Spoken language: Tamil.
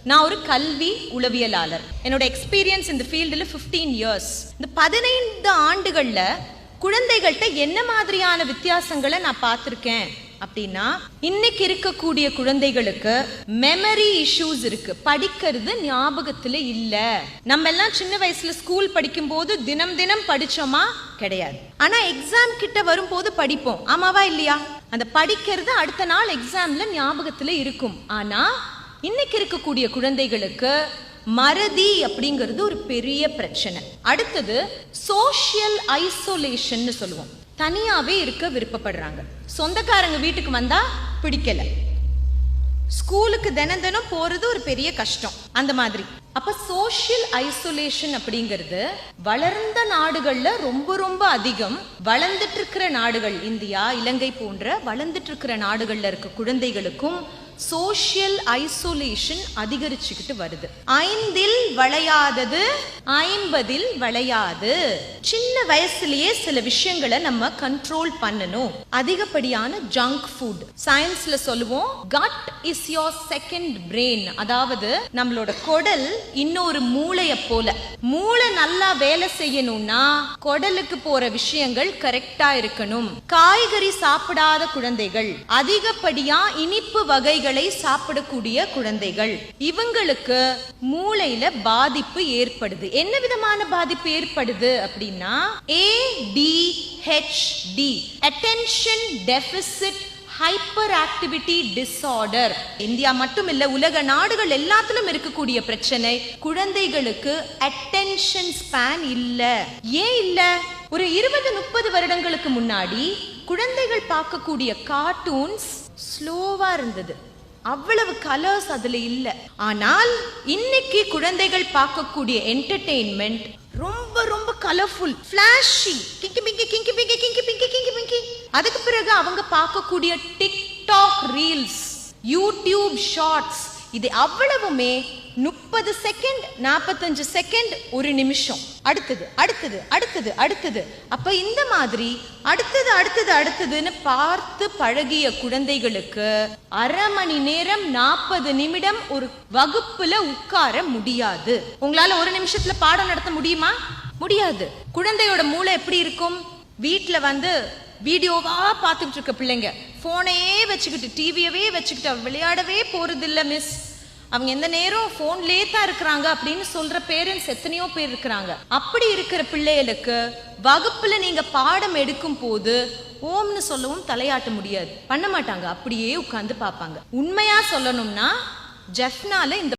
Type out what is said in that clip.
நான் ஒரு கல்வி உளவியலாளர். என்னோட எக்ஸ்பீரியன்ஸ் இந்த ஃபீல்டில் 15 இயர்ஸ். இந்த 15 ஆண்டுகள்ல குழந்தைகள்கிட்ட என்ன மாதிரியான வித்தியாசங்களை நான் பார்த்துருக்கேன் அப்படின்னா, இன்னைக்கு இருக்கக்கூடிய குழந்தைகளுக்கு மெமரி இஷ்யூஸ் இருக்கு. படிக்கிறது ஞாபகத்துல இல்ல. நம்ம எல்லாம் சின்ன வயசுல ஸ்கூல் படிக்கும் போது தினம் தினம் படிச்சோமா? கிடையாது. ஆனா எக்ஸாம் கிட்ட வரும்போது படிப்போம். ஆமாவா இல்லையா? அந்த படிக்கிறது அடுத்த நாள் எக்ஸாம்ல ஞாபகத்துல இருக்கும். ஆனா இன்னைக்கு இருக்கக்கூடிய குழந்தைகளுக்கு மறதி அப்படிங்கிறது ஒரு பெரிய பிரச்சனை. அடுத்தது சோஷியல் ஐசோலேஷன் சொல்லுவோம். தனியாவே இருக்க விருப்பப்படுறாங்க. சொந்தக்காரங்க வீட்டுக்கு வந்தா பிடிக்கல. ஸ்கூலுக்கு தினம் தினம் போறது ஒரு பெரிய கஷ்டம். அந்த மாதிரி. அப்ப சோஷியல் ஐசோலேஷன் அப்படிங்கிறது வளர்ந்த நாடுகள்ல ரொம்ப ரொம்ப அதிகம். வளர்ந்துட்டு இருக்கிற நாடுகள், இந்தியா, இலங்கை போன்ற வளர்ந்துட்டு இருக்கிற நாடுகள்ல இருக்க குழந்தைகளுக்கும் சோஷியல் ஐசோலேஷன் அதிகரிச்சுக்கிட்டு வருது. 5இல் வளையாதது 50இல் வளையாது. சின்ன வயசுலயே சில விஷயங்களை நம்ம கண்ட்ரோல் பண்ணணும். அதிகப்படியான ஜங்க் ஃபுட். சயின்ஸ்ல சொல்லுவோம், cut is your second brain. அதாவது நம்மளோட குடல் இன்னொரு மூளைய போல. மூளை நல்லா வேலை செய்யணும்னா குடலுக்கு போற விஷயங்கள் கரெக்டா இருக்கணும். காய்கறி சாப்பிடாத குழந்தைகள், அதிகப்படியா இனிப்பு வகைகள் சாப்பிடக்கூடிய குழந்தைகள், இவங்களுக்கு மூளையில பாதிப்பு ஏற்படுது. என்ன விதமான பாதிப்பு ஏற்படுது அப்படின்னா, ADHD, attention deficit hyper activity disorder. India மட்டும் இல்ல, உலக நாடுகள் எல்லாத்திலும் இருக்கக்கூடிய பிரச்சனை. குழந்தைகளுக்கு அட்டென்ஷன் ஸ்பேன் இல்ல. ஏன் இல்ல? ஒரு 20-30 வருடங்களுக்கு முன்னாடி குழந்தைகள் பார்க்கக்கூடிய கார்ட்டூன்ஸ் ஸ்லோவா இருந்தது. அவ்வளவு கலர்ஸ் அதுல இல்ல. ஆனால் இன்னைக்கு குழந்தைகள் பார்க்கக்கூடிய என்டர்டெயின்மெண்ட் ரொம்ப ரொம்ப கலர்ஃபுல், ஃபிளாஷி, கிங்கி பிங்கி கிங்கி பிங்கி கிங்கி பிங்கி கிங்கி பிங்கி. அதுக்கு பிறகு அவங்க பார்க்கக்கூடிய டிக்டாக் ரீல்ஸ், யூடியூப் ஷார்ட்ஸ், இது அவ்வளவுமே 30 செகண்ட், 45 செகண்ட், ஒரு நிமிஷம். அடுத்தது அடுத்தது அடுத்தது அடுத்தது. அப்ப இந்த மாதிரி அடுத்தது அடுத்தது அடுத்ததுன்னு பார்த்து பழகிய குழந்தைகளுக்கு அரை மணி நேரம் 40 நிமிடம் ஒரு வகுப்புல உட்கார முடியாது. உங்களால ஒரு நிமிஷத்துல பாடம் நடத்த முடியுமா? முடியாது. குழந்தையோட மூளை எப்படி இருக்கும்? வீட்டுல வீடியோவா பார்த்துக்கிட்டு இருக்க பிள்ளைங்க, போனையே வச்சுக்கிட்டு, டிவியவே வச்சுக்கிட்டு விளையாடவே போறது இல்ல மிஸ், அவங்க எந்த நேரம் போன்லயே தான் இருக்கிறாங்க அப்படின்னு சொல்ற பேரண்ட்ஸ் எத்தனையோ பேர் இருக்கிறாங்க. அப்படி இருக்கிற பிள்ளைகளுக்கு வகுப்புல நீங்க பாடம் எடுக்கும் போது ஓம்னு சொல்லவும் தலையாட்ட முடியாது, பண்ண மாட்டாங்க, அப்படியே உட்கார்ந்து பார்ப்பாங்க. உண்மையா சொல்லணும்னா ஜெஃப்னால இந்த